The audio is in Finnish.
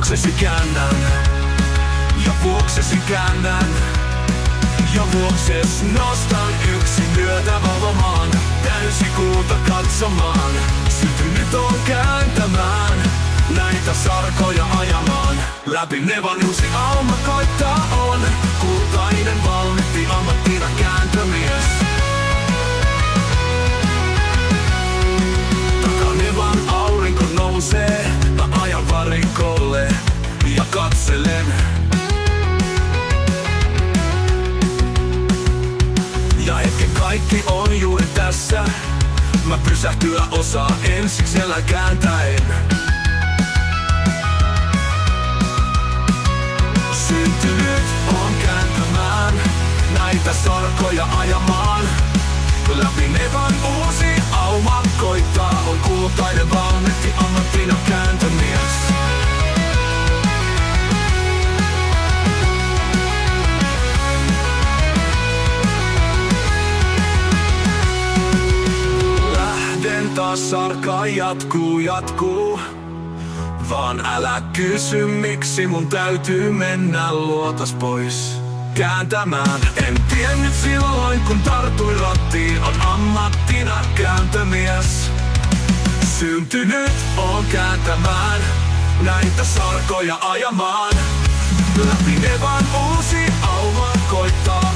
vuoksesi käännän, ja vuoksesi käännän, ja vuokses nostan yksin yötä valvomaan, täysikuuta katsomaan. Sytynyt on kääntämään, näitä sarkoja ajamaan. Läpi nevan uusi auma koittaa on, kultainen valmitti ammattina kääntömies. Takanevan aurinko nousee, mä ajan varikolle ja katselen. Ja hetken kaikki on juuri tässä, mä pysähtyä osaa ensiksellä kääntäen. Syntynyt on kääntämään, näitä sarkoja ajamaan. Läpi nevan uusi auma koittaa, on kultainen valmitti ammattina kääntömies. Lähden taas, sarka jatkuu. Vaan älä kysy miksi mun täytyy mennä, luotas pois kääntämään. En tiennyt silloin kun tartuin rattiin, on ammattina kääntömies. Syntynyt on kääntämään, näitä sarkoja ajamaan. Läpi nevan uusi auma koittaa,